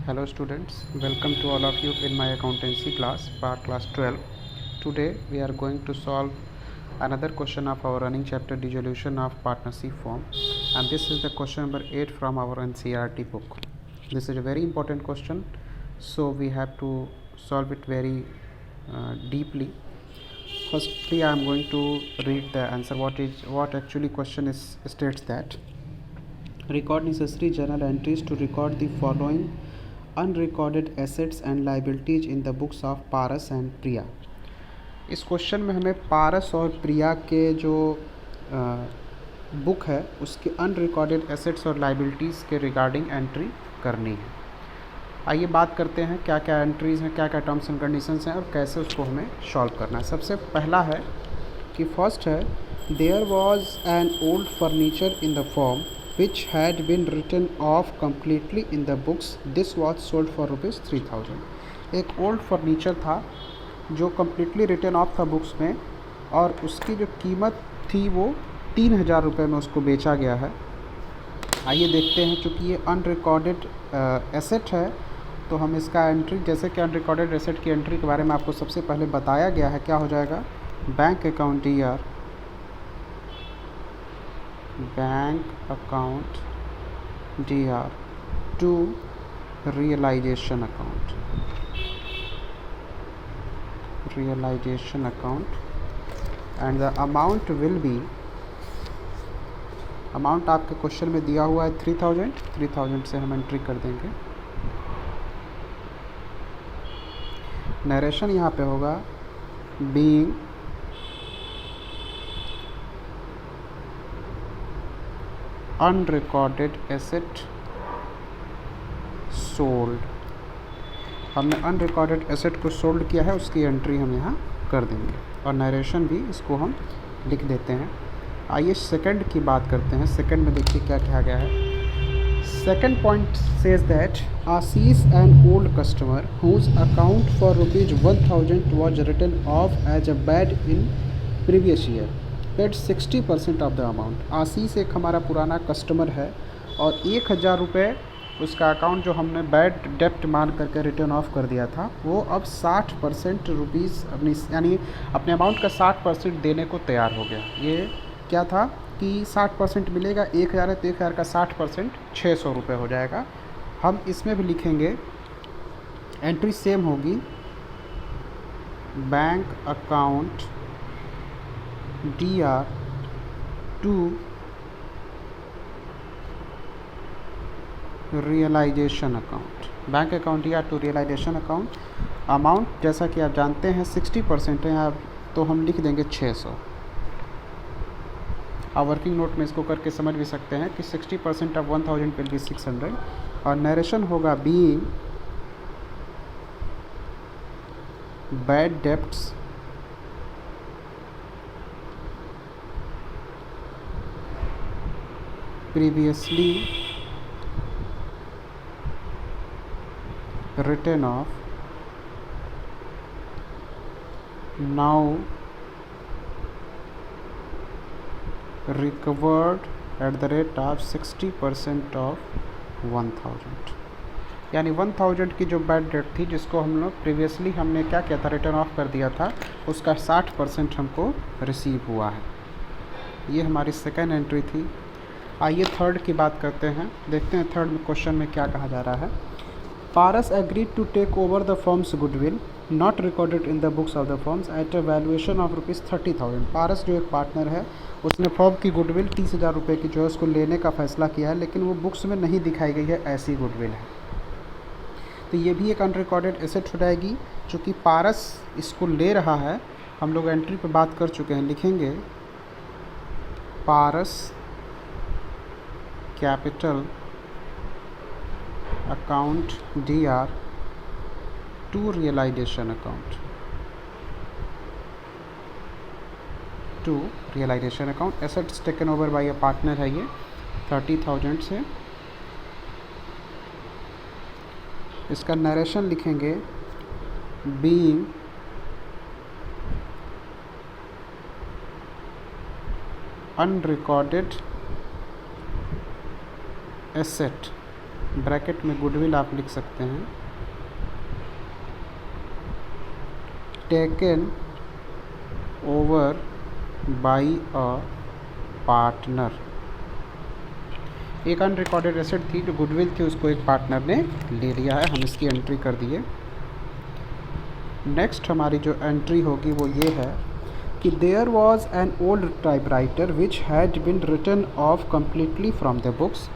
Hello students, welcome to all of you in my accountancy class, part class 12. Today we are going to solve another question of our running chapter dissolution of partnership form, and this is the question number 8 from our NCERT book. This is a very important question, so we have to solve it very deeply. Firstly, I am going to read the answer. What actually question is states that record necessary journal entries to record the following unrecorded assets and liabilities in the books of Paras and Priya. इस question में हमें पारस और प्रिया के जो book है उसके unrecorded assets और liabilities के रिगार्डिंग एंट्री करनी है। आइए बात करते हैं क्या क्या एंट्रीज़ हैं, क्या क्या टर्म्स एंड कंडीशंस हैं और कैसे उसको हमें सॉल्व करना है। सबसे पहला है कि फर्स्ट है there was an old furniture in the form which had been written off completely in the books. This was sold for ₹3000। एक ओल्ड फर्नीचर था जो कम्प्लीटली रिटर्न ऑफ था बुक्स में और उसकी जो कीमत थी वो 3000 रुपये में उसको बेचा गया है। आइए देखते हैं, चूँकि ये अनरिकॉर्डेड एसेट है तो हम इसका एंट्री, जैसे कि अनरिकॉर्डेड एसेट की एंट्री के बारे में आपको सबसे पहले बताया गया है, क्या हो जाएगा, bank account DR, bank account DR to realisation account, and the amount will be, amount आपके क्वेश्चन में दिया हुआ है 3000 से हम एंट्री कर देंगे। नरेशन यहाँ पे होगा बीइंग अनरिकॉर्डेड एसेट सोल्ड। हमने अनरिकॉर्डेड एसेट को सोल्ड किया है, उसकी एंट्री हम यहाँ कर देंगे और नरेशन भी इसको हम लिख देते हैं। आइए सेकंड की बात करते हैं। सेकंड में देखिए क्या कहा गया है। Second point says that Ashish an old customer whose account for ₹1000 was written off as a bad in previous year paid 60% of the amount. Ashish एक हमारा पुराना कस्टमर है और 1000 रुपये उसका अकाउंट जो हमने बैड डेप्ट मान करके रिटर्न ऑफ कर दिया था वो अब 60% रुपीज़ अपनी, यानी अपने अमाउंट का 60% देने को तैयार हो गया। ये क्या था कि 60% मिलेगा, 1000 है तो 1000 का 60% 600 रुपये हो जाएगा। हम इसमें भी लिखेंगे, एंट्री सेम होगी, bank account DR to realisation account, bank account DR to realisation account. Amount जैसा कि आप जानते हैं 60% है यहाँ, तो हम लिख देंगे 600। आप वर्किंग नोट में इसको करके समझ भी सकते हैं कि 60% ऑफ 1000 विल बी 600 और नरेशन होगा being bad debts previously written off, now recovered at the rate of 60% of 1000। यानी 1000 की जो बैड डेट थी जिसको हम लोग प्रीवियसली हमने क्या किया था, रिटर्न ऑफ कर दिया था, उसका 60% हमको रिसीव हुआ है। ये हमारी सेकेंड एंट्री थी। आइए थर्ड की बात करते हैं, देखते हैं थर्ड में क्वेश्चन में क्या कहा जा रहा है। Paras agreed to take over the firm's goodwill not recorded in the books of the firm's at a valuation of ₹30,000। Paras जो एक पार्टनर है उसने फर्म की गुडविल 30,000 रुपये की जो है उसको लेने का फैसला किया है, लेकिन वो बुक्स में नहीं दिखाई गई है, ऐसी गुडविल है, तो ये भी एक अनरिकॉर्डेड एसेट हो जाएगी। चूँकि पारस इसको ले रहा है, हम लोग एंट्री पे बात कर चुके हैं, लिखेंगे Paras capital account DR to realisation account, to realisation account. Assets taken over by a partner है ये 30,000 से। इसका नरेशन लिखेंगे बीइंग अनरिकॉर्डेड asset ब्रैकेट में गुडविल आप लिख सकते हैं, taken over by a partner. एक अनरिकॉर्डेड एसेट थी जो गुडविल थी, उसको एक पार्टनर ने ले लिया है, हम इसकी एंट्री कर दिए। नेक्स्ट हमारी जो एंट्री होगी वो ये है कि there was an old typewriter which had been written off completely from the books.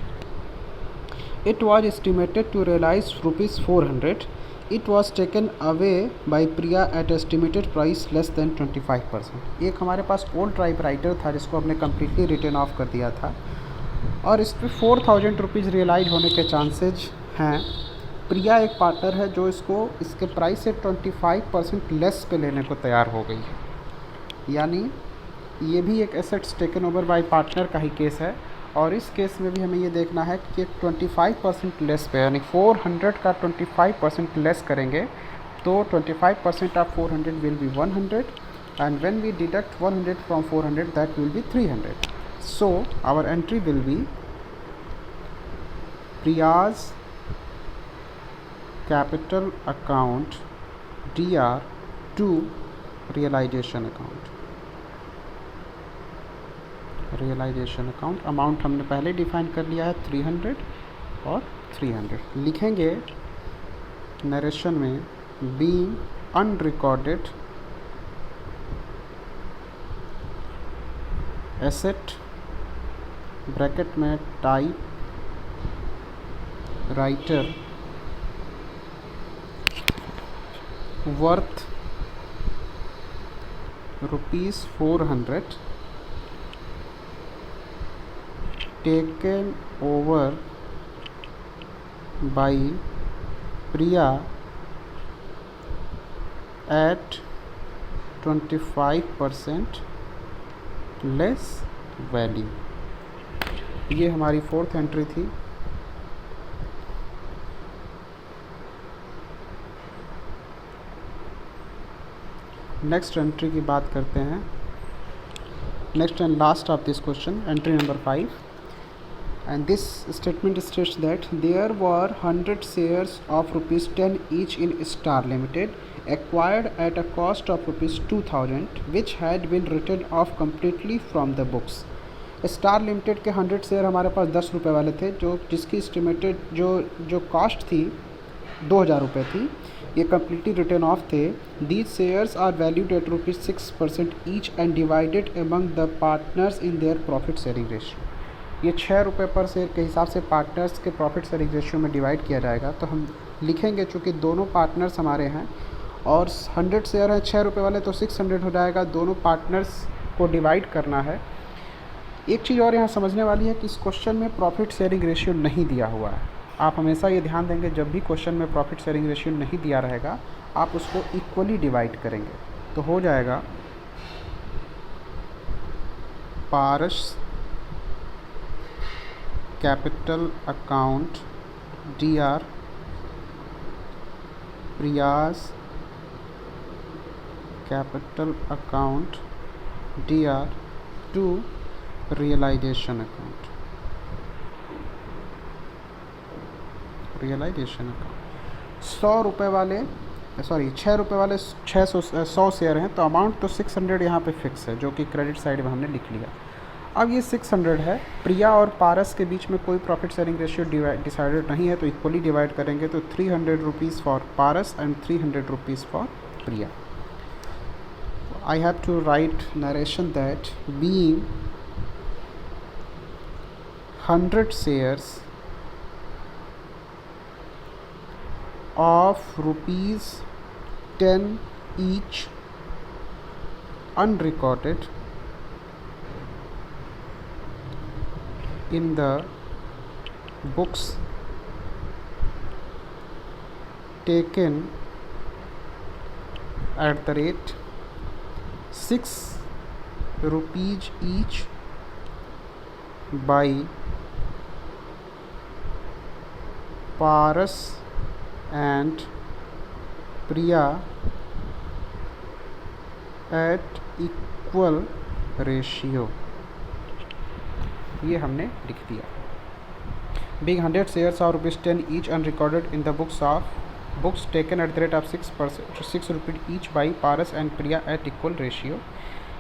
It was estimated to realize ₹400। It was taken away by Priya at estimated price less than 25%। एक हमारे पास old typewriter था जिसको हमने completely written of कर दिया था और इस पर ₹4000 रियलाइज होने के चांसेज हैं। प्रिया एक पार्टनर है जो इसके प्राइस से 25% लेस पे लेने को तैयार हो गई है, यानी ये भी एक assets taken over bye partner का ही केस है। और इस केस में भी हमें ये देखना है कि 25% लेस पे, यानी 400 का 25% लेस करेंगे तो 25% of 400 will be 100 and when we deduct 100 from 400 that will be 300। So our entry will be Priya's capital account DR to realization account। Realization account amount हमने पहले डिफाइन कर लिया है 300 और 300 लिखेंगे नरेशन में, बीइंग अनरिकॉर्डेड एसेट ब्रैकेट में type writer worth ₹400 taken over by Priya at 25% less value। ये हमारी फोर्थ एंट्री थी। नेक्स्ट एंट्री की बात करते हैं। Next and last of this question, entry number 5, and this statement states that there were 100 shares of ₹10 each in Star Limited acquired at a cost of ₹2000 which had been written off completely from the books। Star limited के 100 share हमारे पास ₹10 वाले थे, जिसकी estimated जो cost थी ₹2000 थी, ये completely written off थे। These shares are valued at ₹6% each and divided among the partners in their profit sharing ratio. ये ₹6 पर शेयर के हिसाब से पार्टनर्स के प्रॉफिट शेयरिंग रेशियो में डिवाइड किया जाएगा। तो हम लिखेंगे, चूँकि दोनों पार्टनर्स हमारे हैं और 100 शेयर हैं ₹6 वाले, तो 600 हो जाएगा। दोनों पार्टनर्स को डिवाइड करना है। एक चीज़ और यहाँ समझने वाली है कि इस क्वेश्चन में प्रॉफिट शेयरिंग रेशियो नहीं दिया हुआ है। आप हमेशा ये ध्यान देंगे, जब भी क्वेश्चन में प्रॉफिट शेयरिंग रेशियो नहीं दिया रहेगा आप उसको इक्वली डिवाइड करेंगे। तो हो जाएगा Paras capital account DR Priya's capital account DR to realisation account. Realisation account ₹100 वाले, सॉरी ₹6 वाले 100 शेयर हैं, तो अमाउंट तो 600 यहाँ पे फिक्स है, जो कि क्रेडिट साइड में हमने लिख लिया। अब ये 600 है, प्रिया और पारस के बीच में कोई प्रॉफिट शेयरिंग रेशियो डिसाइडेड नहीं है, तो इक्वली डिवाइड करेंगे। तो ₹300 for Paras and ₹300 for Priya. I have to write narration that being 100 shares of ₹10 each unrecorded in the books taken at the rate ₹6 each by Paras and Priya at equal ratio। ये हमने लिख दिया। being 100 shares or rupees 10 each unrecorded in the books taken at the rate of 6 रुपये each by Paras and Priya at equal ratio.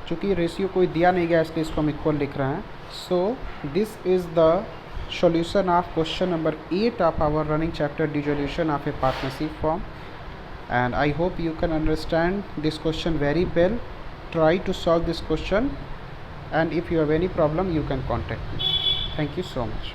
चूँकि ratio कोई दिया नहीं गया इसलिए इसको हम इक्वल लिख रहे हैं. So this is the solution of question number 8 of our running chapter, dissolution of a partnership form. And I hope you can understand this question very well. Try to solve this question, and if you have any problem you can contact me. Thank you so much.